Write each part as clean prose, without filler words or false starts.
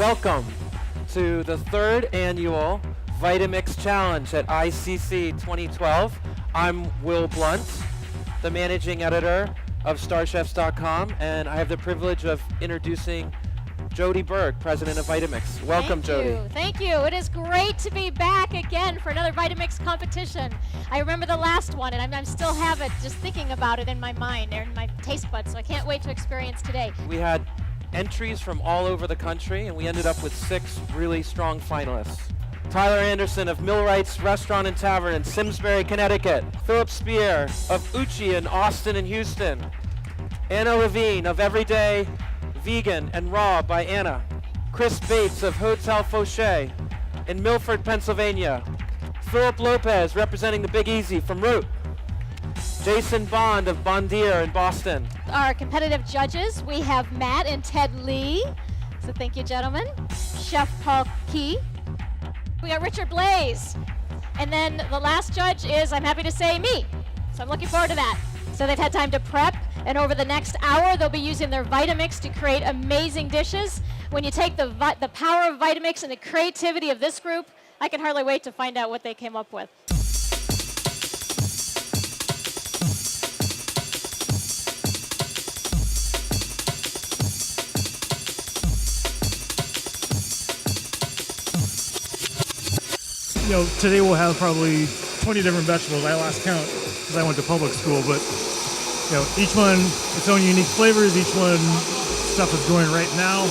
Welcome to the third annual Vitamix Challenge at ICC 2012. I'm Will Blunt, the managing editor of StarChefs.com, and I have the privilege of introducing Jody Berg, president of Vitamix. Welcome, Jody. Thank you. It is great to be back again for another Vitamix competition. I remember the last one, and I still have it just thinking about it in my mind or in my taste buds, so I can't wait to experience today. We had entries from all over the country, and we ended up with 6 really strong finalists. Tyler Anderson of Millwright's Restaurant and Tavern in Simsbury, Connecticut. Philip Spear of Uchi in Austin and Houston. Anna Levine of Everyday Vegan and Raw by Anna. Chris Bates of Hotel Fauché in Milford, Pennsylvania. Philip Lopez representing the Big Easy from Root. Jason Bond of Bondier in Boston. Our competitive judges, we have Matt and Ted Lee. So thank you, gentlemen. Chef Paul Key. We got Richard Blaze. And then the last judge is, I'm happy to say, me. So I'm looking forward to that. So they've had time to prep, and over the next hour, they'll be using their Vitamix to create amazing dishes. When you take the power of Vitamix and the creativity of this group, I can hardly wait to find out what they came up with. You know, today we'll have probably 20 different vegetables. I lost count because I went to public school, but you know, each one its own unique flavors. Each one stuff is growing right now.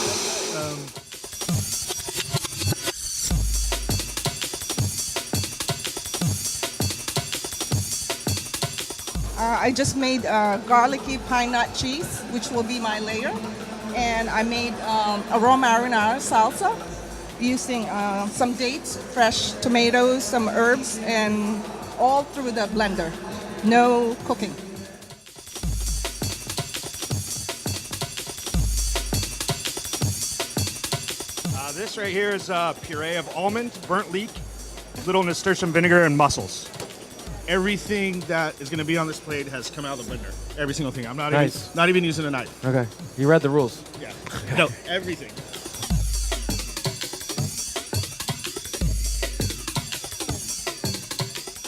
I just made garlicky pine nut cheese, which will be my layer, and I made a raw marinara salsa using some dates, fresh tomatoes, some herbs, and all through the blender. No cooking. This right here is a puree of almond, burnt leek, little nasturtium vinegar, and mussels. Everything that is going to be on this plate has come out of the blender. Every single thing. I'm not even using a knife. Okay, you read the rules. Yeah. No, everything.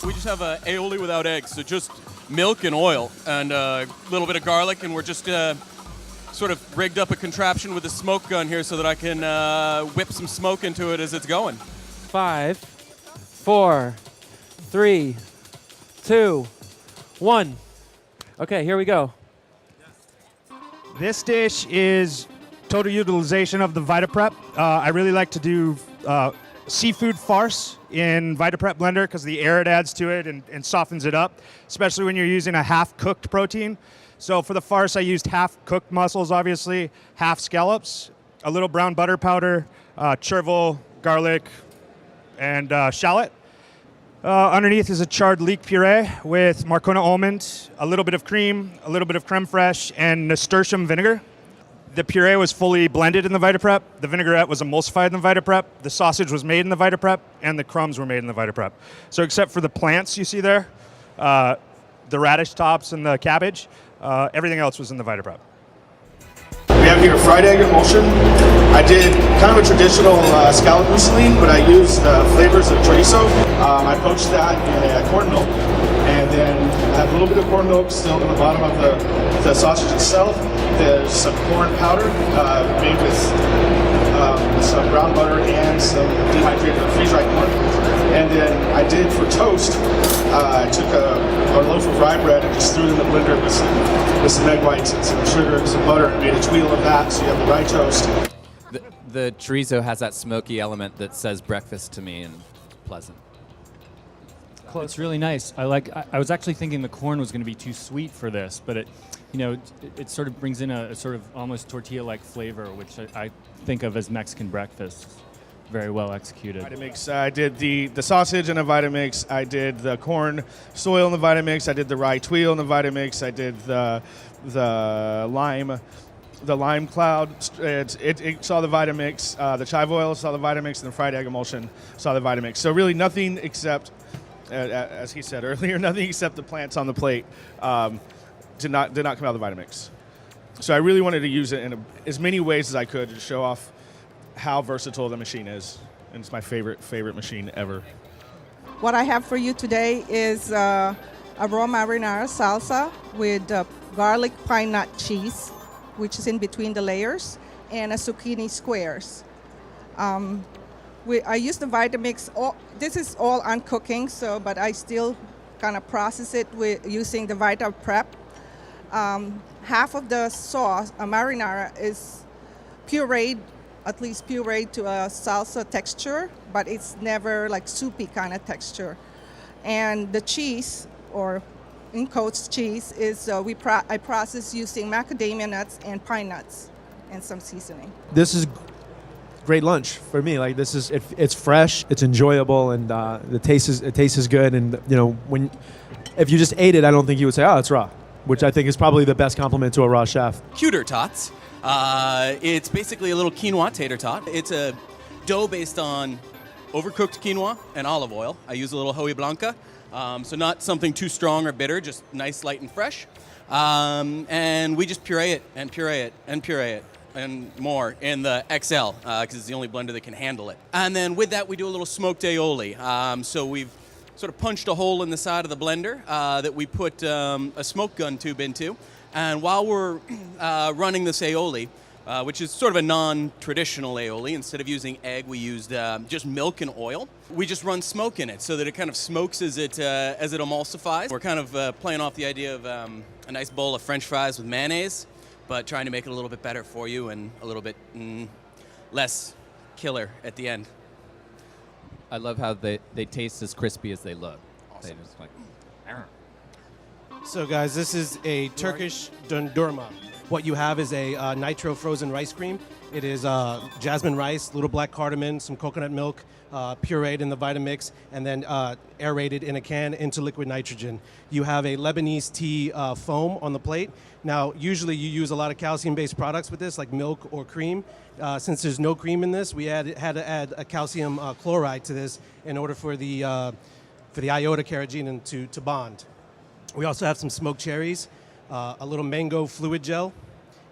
We just have aioli without eggs, so just milk and oil and a little bit of garlic, and we're just sort of rigged up a contraption with a smoke gun here so that I can whip some smoke into it as it's going. 5, 4, 3, 2, 1. Okay, here we go. This dish is total utilization of the VitaPrep. I really like to do seafood farce in VitaPrep blender because the air it adds to it and softens it up, especially when you're using a half-cooked protein. So for the farce, I used half-cooked mussels, obviously, half scallops, a little brown butter powder, chervil, garlic, and shallot. Underneath is a charred leek puree with Marcona almond, a little bit of cream, a little bit of creme fraiche, and nasturtium vinegar. The puree was fully blended in the VitaPrep. The vinaigrette was emulsified in the VitaPrep. The sausage was made in the VitaPrep, and the crumbs were made in the VitaPrep. So except for the plants you see there, the radish tops and the cabbage, everything else was in the VitaPrep. We have here fried egg emulsion. I did kind of a traditional scallop mousseline, but I used flavors of chorizo. I poached that in corn milk, and then I have a little bit of corn milk still in the bottom of the sausage itself. There's some corn powder made with some brown butter and some dehydrated freeze-dried corn. And then I did for toast, I took a loaf of rye bread and just threw it in the blender with some egg whites and some sugar and some butter and made a tweel of that, so you have the rye toast. The chorizo has that smoky element that says breakfast to me and pleasant. It's really nice. I was actually thinking the corn was going to be too sweet for this, but it sort of brings in a sort of almost tortilla-like flavor, which I think of as Mexican breakfast. Very well executed. Vitamix. I did the sausage in a Vitamix. I did the corn soil in the Vitamix. I did the rye tweel in the Vitamix. I did the lime cloud. It saw the Vitamix. The chive oil saw the Vitamix, and the fried egg emulsion saw the Vitamix. So really nothing except, as he said earlier, nothing except the plants on the plate did not come out of the Vitamix. So I really wanted to use it in as many ways as I could to show off how versatile the machine is, and it's my favorite machine ever. What I have for you today is a raw marinara salsa with garlic pine nut cheese, which is in between the layers, and a zucchini squares. I use the Vitamix. This is all on cooking, but I still kind of process it with using the Vita Prep. Half of the sauce, a marinara, is pureed, at least pureed to a salsa texture, but it's never like soupy kind of texture. And the cheese, or in quotes cheese, is I process using macadamia nuts and pine nuts and some seasoning. This is great lunch for me. Like this is it's fresh, it's enjoyable, and the taste is good. And if you just ate it, I don't think you would say, oh, it's raw, which I think is probably the best compliment to a raw chef. Cuter tots. It's basically a little quinoa tater tot. It's a dough based on overcooked quinoa and olive oil. I use a little Joey Blanca, so not something too strong or bitter, just nice, light, and fresh. And we just puree it and puree it and puree it and more in the XL because it's the only blender that can handle it. And then with that, we do a little smoked aioli. So we've sort of punched a hole in the side of the blender that we put a smoke gun tube into. And while we're running this aioli, which is sort of a non-traditional aioli, instead of using egg, we used just milk and oil. We just run smoke in it so that it kind of smokes as it emulsifies. We're kind of playing off the idea of a nice bowl of French fries with mayonnaise, but trying to make it a little bit better for you and a little bit less killer at the end. I love how they taste as crispy as they look. Awesome. They just like, "Arr." So guys, this is a Turkish dondurma. What you have is a nitro frozen rice cream. It is jasmine rice, little black cardamom, some coconut milk, pureed in the Vitamix, and then aerated in a can into liquid nitrogen. You have a Lebanese tea foam on the plate. Now, usually you use a lot of calcium-based products with this, like milk or cream. Since there's no cream in this, we had to add a calcium chloride to this in order for the iota carrageenan to bond. We also have some smoked cherries, a little mango fluid gel,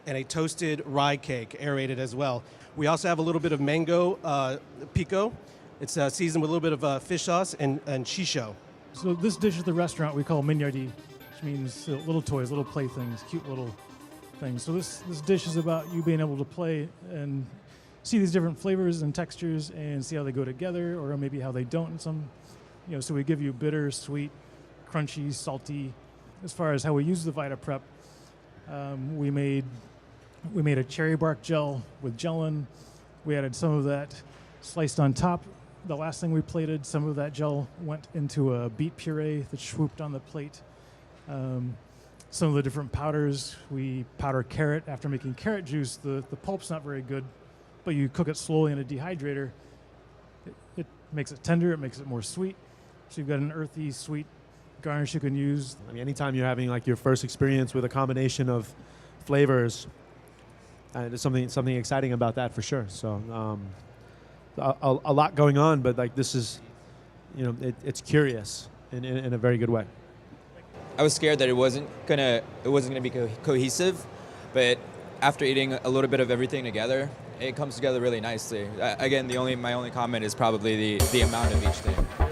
and a toasted rye cake, aerated as well. We also have a little bit of mango pico. It's seasoned with a little bit of fish sauce and shisho. So this dish at the restaurant we call minyardi, which means little toys, little playthings, cute little things. So this dish is about you being able to play and see these different flavors and textures and see how they go together, or maybe how they don't in some. So we give you bitter, sweet, crunchy, salty. As far as how we use the Vita Prep, we made a cherry bark gel with gelin. We added some of that sliced on top. The last thing we plated, some of that gel went into a beet puree that swooped on the plate. Some of the different powders, we powder carrot. After making carrot juice, the pulp's not very good, but you cook it slowly in a dehydrator. It makes it tender, it makes it more sweet. So you've got an earthy, sweet garnish you can use. I mean, anytime you're having like your first experience with a combination of flavors, there's something exciting about that for sure. So a lot going on, but like this is, it's curious in a very good way. I was scared that it wasn't gonna be cohesive, but after eating a little bit of everything together, it comes together really nicely. Again, my only comment is probably the amount of each thing.